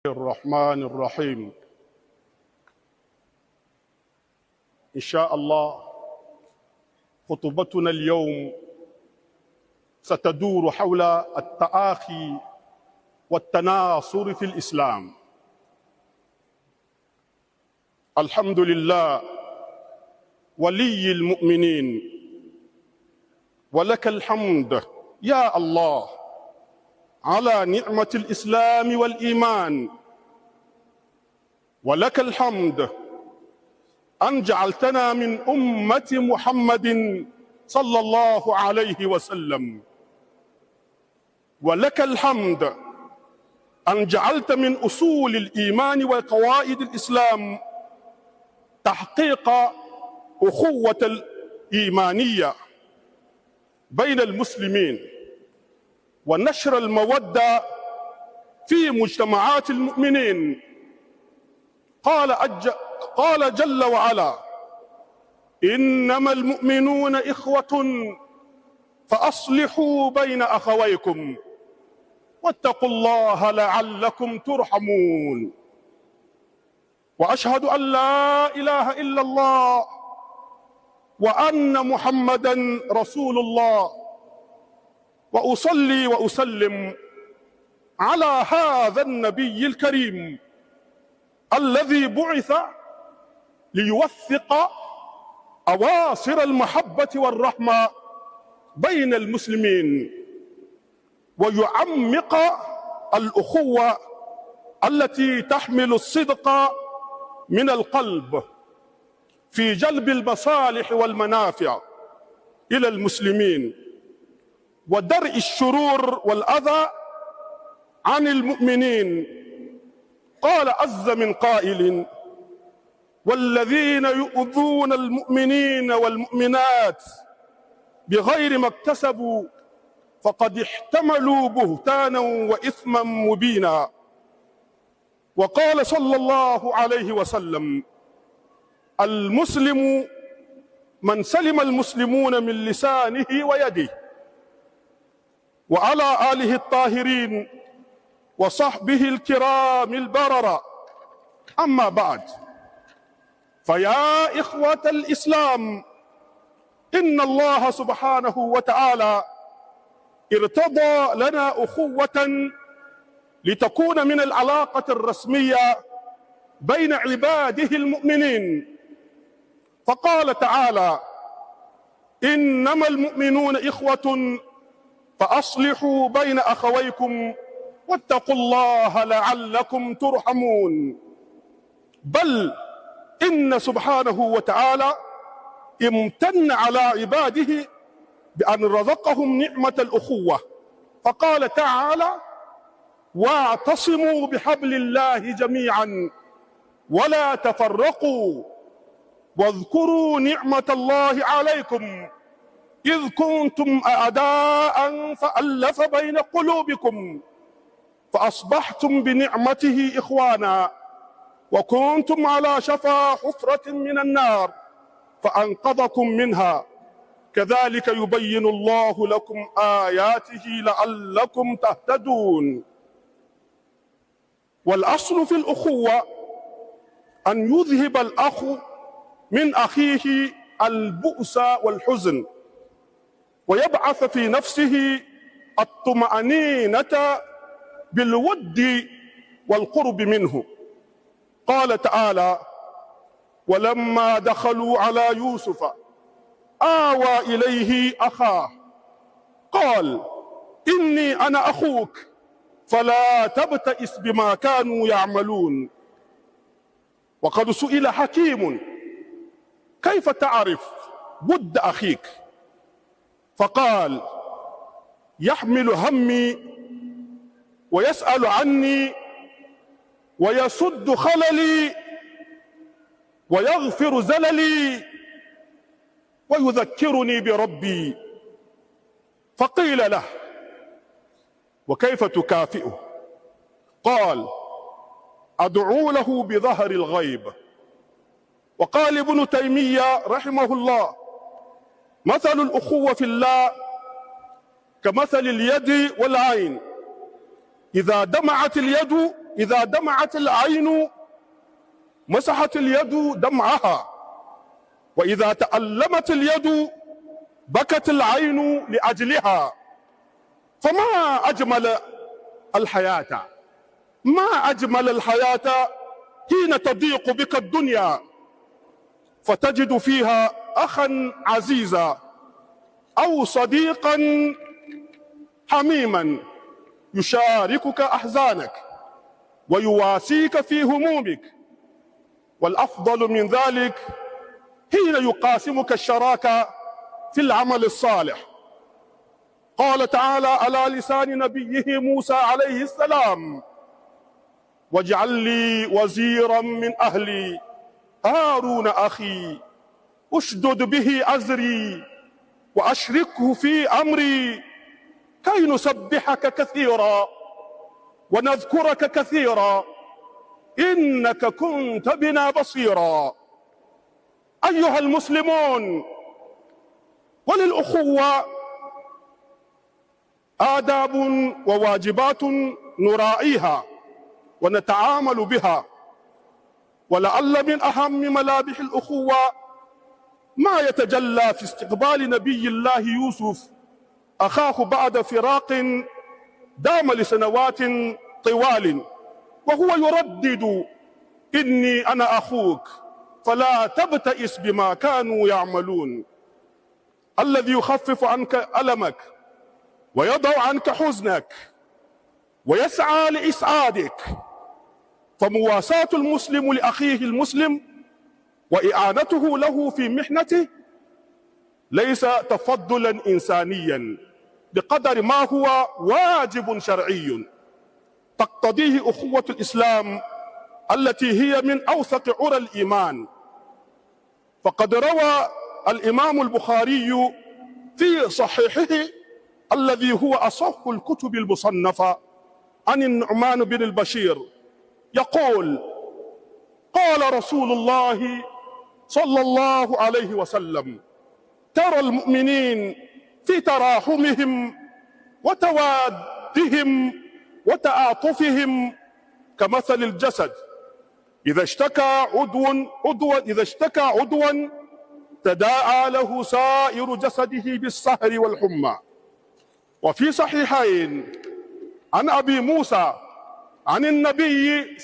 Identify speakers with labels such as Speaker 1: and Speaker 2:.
Speaker 1: الرحمن الرحيم. إن شاء الله خطبتنا اليوم ستدور حول التآخي والتناصر في الإسلام. الحمد لله ولي المؤمنين، ولك الحمد يا الله على نعمة الإسلام والإيمان، ولك الحمد أن جعلتنا من أمة محمد صلى الله عليه وسلم، ولك الحمد أن جعلت من أصول الإيمان وقواعد الإسلام تحقيق أخوة الإيمانية بين المسلمين ونشر المودة في مجتمعات المؤمنين. قال جل وعلا: إنما المؤمنون إخوة فأصلحوا بين أخويكم واتقوا الله لعلكم ترحمون. وأشهد أن لا إله إلا الله وأن محمدًا رسول الله، وأصلي وأسلم على هذا النبي الكريم الذي بعث ليوثق أواصر المحبة والرحمة بين المسلمين ويعمق الأخوة التي تحمل الصدق من القلب في جلب المصالح والمنافع إلى المسلمين ودرء الشرور والأذى عن المؤمنين. قال عز من قائل: والذين يؤذون المؤمنين والمؤمنات بغير ما اكتسبوا فقد احتملوا بهتانا وإثما مبينا. وقال صلى الله عليه وسلم: المسلم من سلم المسلمون من لسانه ويده. وعلى آله الطاهرين وصحبه الكرام البررة. أما بعد، فيا إخوة الإسلام، إن الله سبحانه وتعالى ارتضى لنا أخوة لتكون من العلاقة الرسمية بين عباده المؤمنين. فقال تعالى: إنما المؤمنون إخوة فأصلحوا بين أخويكم واتقوا الله لعلكم ترحمون. بل إن سبحانه وتعالى امتن على عباده بأن رزقهم نعمة الأخوة، فقال تعالى: واعتصموا بحبل الله جميعا ولا تفرقوا واذكروا نعمة الله عليكم إذ كنتم أعداء فألف بين قلوبكم فأصبحتم بنعمته إخوانا وكنتم على شفا حفرة من النار فأنقذكم منها كذلك يبين الله لكم آياته لعلكم تهتدون. والأصل في الأخوة أن يذهب الأخ من أخيه البؤس والحزن ويبعث في نفسه الطمأنينة بالود والقرب منه. قال تعالى: ولما دخلوا على يوسف آوى إليه أخاه قال إني أنا أخوك فلا تبتئس بما كانوا يعملون. وقد سئل حكيم: كيف تعرف ود أخيك؟ فقال: يحمل همي ويسأل عني ويسد خللي ويغفر زللي ويذكرني بربي. فقيل له: وكيف تكافئه؟ قال: أدعو له بظهر الغيب. وقال ابن تيمية رحمه الله: مثل الأخوة في الله كمثل اليد والعين، إذا دمعت اليد إذا دمعت العين مسحت اليد دمعها، وإذا تألمت اليد بكت العين لأجلها. فما أجمل الحياة، ما أجمل الحياة حين تضيق بك الدنيا فتجد فيها أخا عزيزا أو صديقا حميما يشاركك أحزانك ويواسيك في همومك. والأفضل من ذلك حين يقاسمك الشراكة في العمل الصالح. قال تعالى على لسان نبيه موسى عليه السلام: واجعل لي وزيرا من أهلي هارون أخي أشدد به أزري وأشركه في أمري كي نسبحك كثيرا ونذكرك كثيرا إنك كنت بنا بصيرا. أيها المسلمون، وللأخوة آداب وواجبات نراعيها ونتعامل بها، ولعل من أهم ملامح الأخوة ما يتجلى في استقبال نبي الله يوسف أخاه بعد فراق دام لسنوات طوال، وهو يردد: إني أنا أخوك فلا تبتئس بما كانوا يعملون. الذي يخفف عنك ألمك ويضع عنك حزنك ويسعى لإسعادك. فمواساة المسلم لأخيه المسلم وإعانته له في محنته ليس تفضلا إنسانيا بقدر ما هو واجب شرعي تقتضيه أخوة الإسلام التي هي من أوثق عرى الإيمان. فقد روى الإمام البخاري في صحيحه الذي هو أصح الكتب المصنفة عن النعمان بن البشير يقول: قال رسول الله صلى الله عليه وسلم: ترى المؤمنين في تراحمهم وتوادهم وتعاطفهم كمثل الجسد إذا اشتكى عضوا تداعى له سائر جسده بالسهر والحمى. وفي صحيحين عن أبي موسى عن النبي